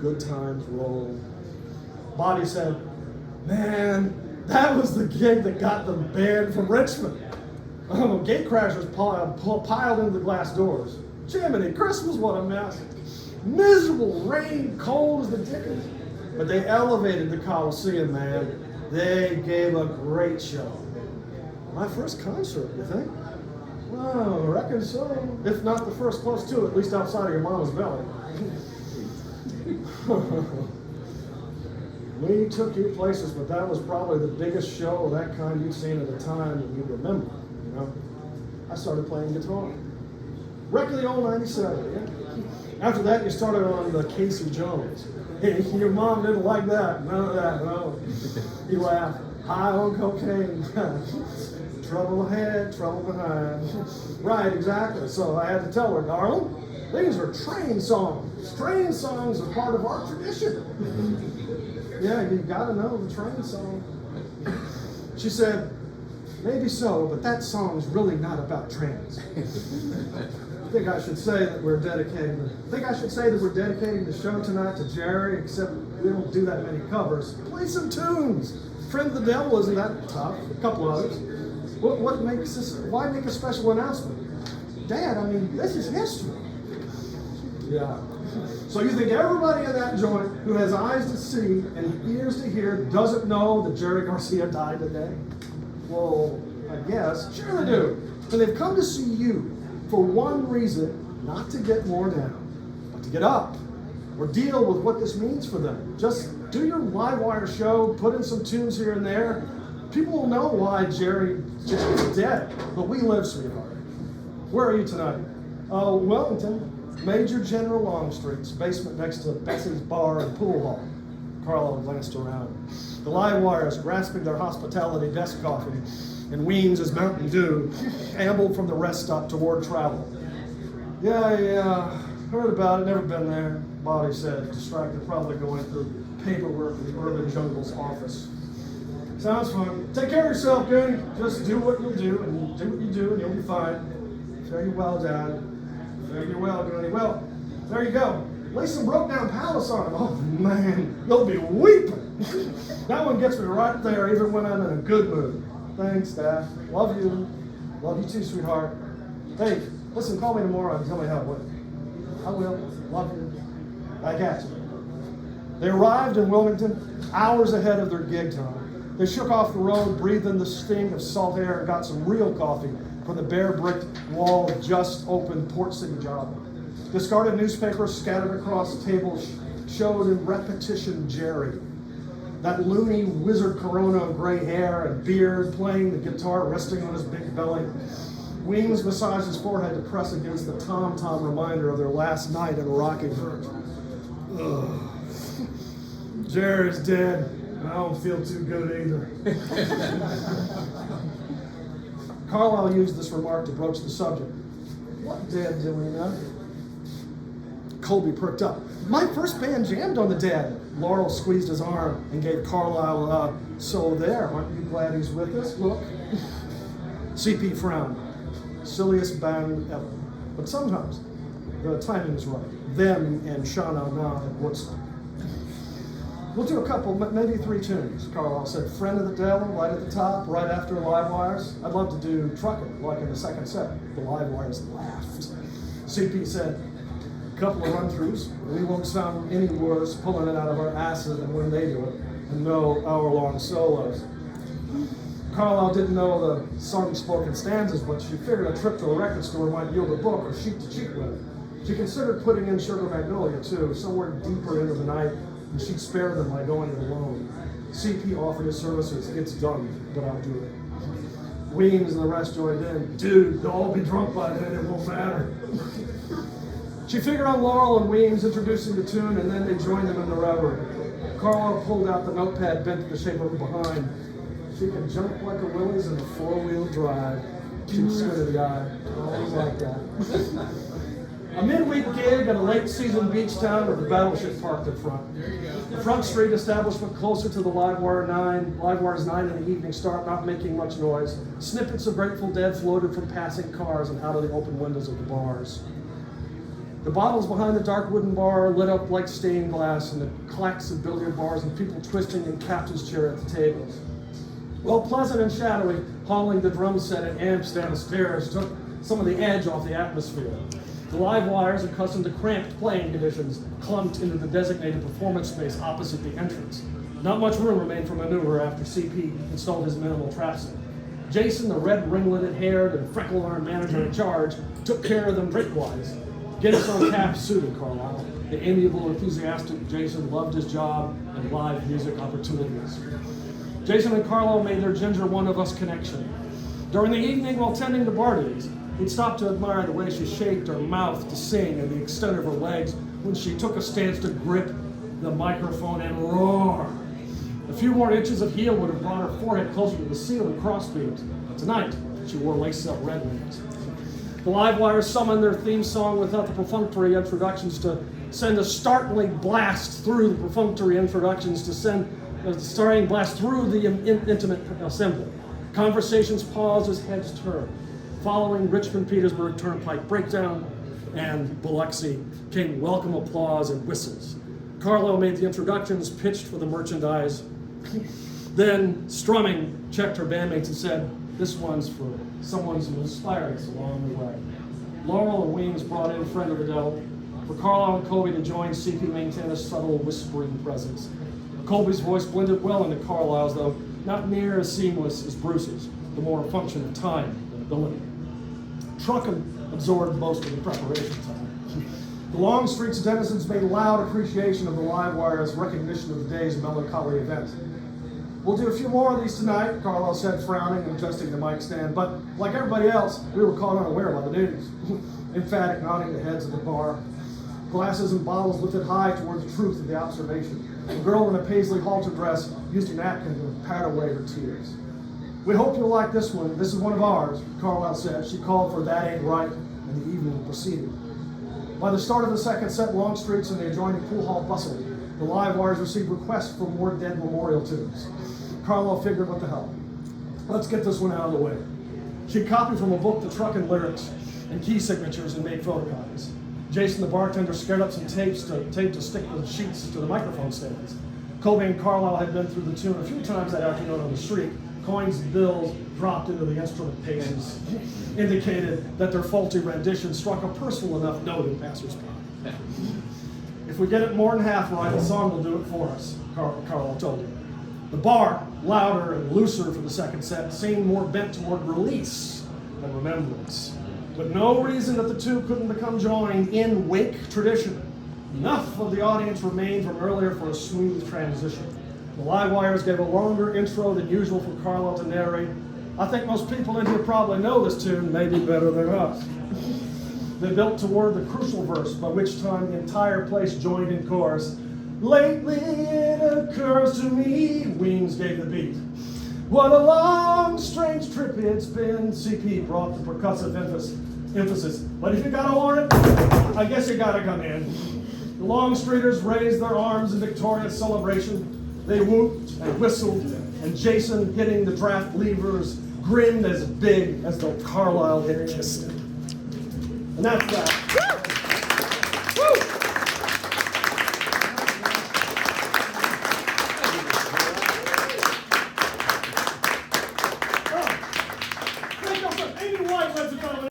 Good times roll. Bobby said, man, that was the gig that got them banned from Richmond. Gate crashers piled into the glass doors. Jiminy Christmas, what a mess. Miserable, rain, cold as the dickens. But they elevated the Coliseum, man. They gave a great show. My first concert, you think? Well, I reckon so. If not the first close to, at least outside of your mama's belly. We took you places, but that was probably the biggest show of that kind you'd seen at the time that you remember, you know? I started playing guitar. Wreck of the old 97, yeah? After that, you started on the Casey Jones. Hey, your mom didn't like that. None of that, no. You laughed. High on cocaine. Trouble ahead, trouble behind. Right, exactly. So I had to tell her, darling, these are train songs. Train songs are part of our tradition. Yeah, you gotta know the train song. She said, maybe so, but that song's really not about trains. I think I should say that we're dedicating the show tonight to Jerry, except we don't do that many covers. Play some tunes. Friend of the Devil isn't that tough. A couple others. What makes this? Why make a special announcement? Dad, I mean, this is history. Yeah. So you think everybody in that joint who has eyes to see and ears to hear doesn't know that Jerry Garcia died today? Well, I guess. Sure they do. And they've come to see you for one reason, not to get more down, but to get up or deal with what this means for them. Just do your live wire show, put in some tunes here and there. People will know why Jerry just is dead, but we live, sweetheart. Where are you tonight? Oh, Wellington. Major General Longstreet's basement next to Betsy's Bar and Pool Hall. Carlisle glanced around. The live wires, grasping their hospitality desk coffee, and Weems' Mountain Dew, ambled from the rest stop toward travel. Yeah, heard about it, never been there, Bobby said, distracted, probably going through paperwork in the Urban Jungle's office. Sounds fun. Take care of yourself, Goody. Just do what you'll do, and do what you do, and you'll be fine. Fare you well, Dad. Fare you well, Goody. Well, there you go. Lay some broke down palace on him. Oh, man, you'll be weeping. That one gets me right there, even when I'm in a good mood. Thanks, Dad. Love you. Love you too, sweetheart. Hey, listen, call me tomorrow and tell me how it went. I will. Love you. I got you. They arrived in Wilmington hours ahead of their gig time. They shook off the road, breathed in the sting of salt air, and got some real coffee from the bare brick wall of just opened Port City Java. Discarded newspapers scattered across the table showed in repetition Jerry. That loony wizard Corona of gray hair and beard, playing the guitar, resting on his big belly. Weems massaged his forehead to press against the tom-tom reminder of their last night in a rocking church. Jerry's dead. I don't feel too good either. Carlisle used this remark to broach the subject. What dead do we know? Colby perked up. My first band jammed on the Dead. Laurel squeezed his arm and gave Carlisle a, so there, aren't you glad he's with us? Look. CP frowned. Silliest band ever. But sometimes the timing is right. Them and Shana Na at Woodstock. We'll do a couple, maybe 3 tunes, Carlisle said. Friend of the Devil, right at the top, right after Live Wires. I'd love to do Truckin', like in the second set. The Live Wires laughed. CP said, a couple of run-throughs. We won't sound any worse pulling it out of our asses than when they do it. And no hour-long solos. Carlisle didn't know the song-spoken stanzas, but she figured a trip to a record store might yield a book or sheet to cheat with. She considered putting in Sugar Magnolia, too, somewhere deeper into the night, and she'd spare them by going it alone. CP offered his services. It's done, but I'll do it. Weems and the rest joined in. Dude, they'll all be drunk by then, it won't matter. She figured on Laurel and Weems introducing the tune, and then they joined them in the reverie. Carlisle pulled out the notepad bent to the shape of her behind. She can jump like a Willys in a 4-wheel drive. She squinted the eye. Always like that. A midweek gig at a late-season beach town with the battleship parked in front. The Front Street establishment closer to the Live Wire's 9 in the evening start, not making much noise. Snippets of Grateful Dead floated from passing cars and out of the open windows of the bars. The bottles behind the dark wooden bar lit up like stained glass, and the clacks of billiard bars and people twisting in captain's chair at the tables. Well, pleasant and shadowy, hauling the drum set and amps down the stairs took some of the edge off the atmosphere. The live wires, accustomed to cramped playing conditions, clumped into the designated performance space opposite the entrance. Not much room remained for maneuver after CP installed his minimal trap set. Jason, the red ringleted-haired and freckle-armed manager in charge, took care of them drink-wise. Get us on tap suited Carlisle. The amiable, enthusiastic Jason loved his job and live music opportunities. Jason and Carlisle made their ginger one-of-us connection. During the evening, while tending to bar duties, he'd stop to admire the way she shaped her mouth to sing and the extent of her legs when she took a stance to grip the microphone and roar. A few more inches of heel would have brought her forehead closer to the ceiling crossbeams. Tonight, she wore lace-up red wings. The live wires summoned their theme song without the perfunctory introductions to send a startling blast through the perfunctory introductions to send a starting blast through the intimate assembly. Conversations paused as heads turned. Following Richmond-Petersburg Turnpike breakdown and Biloxi came welcome applause and whistles. Carlo made the introductions, pitched for the merchandise, then, strumming, checked her bandmates and said, "This one's for someone who inspired us along the way." Laurel and Weems brought in Friend of the Devil. For Carlisle and Colby to join, CP maintained a subtle whispering presence. Colby's voice blended well into Carlisle's, though not near as seamless as Bruce's, the more a function of time than ability. Truckin absorbed most of the preparation time. The long streets denizens made loud appreciation of the live wire's recognition of the day's melancholy event. "We'll do a few more of these tonight," Carlisle said, frowning and adjusting the mic stand, but like everybody else, we were caught unaware by the news. Emphatic nodding the heads of the bar. Glasses and bottles lifted high toward the truth of the observation. A girl in a paisley halter dress used a napkin to pat away her tears. "We hope you'll like this one. This is one of ours," Carlisle said. She called for "That Ain't Right," and the evening proceeded. By the start of the second set, Longstreet's and the adjoining pool hall bustled. The live wires received requests for more Dead memorial tunes. Carlisle figured, what the hell? Let's get this one out of the way. She copied from a book the truckin' lyrics and key signatures and made photocopies. Jason, the bartender, scared up some tape to stick the sheets to the microphone stands. Colby and Carlisle had been through the tune a few times that afternoon on the street. Coins and bills dropped into the instrument pages indicated that their faulty rendition struck a personal enough note in passers-by. "If we get it more than half right, the song will do it for us," Carlisle told him. The bar, louder and looser for the second set, seemed more bent toward release than remembrance. But no reason that the two couldn't become joined in wake tradition. Enough of the audience remained from earlier for a smooth transition. The live wires gave a longer intro than usual for Carlisle to narrate. "I think most people in here probably know this tune, maybe better than us." They built toward the crucial verse, by which time the entire place joined in chorus. "Lately it occurs to me," Weems gave the beat. "What a long, strange trip it's been." CP brought the percussive emphasis. "But if you gotta want it, I guess you gotta come in." The Longstreeters raised their arms in victorious celebration. They whooped and whistled, and Jason, hitting the draft levers, grinned as big as though Carlisle had kissed him. And that's that.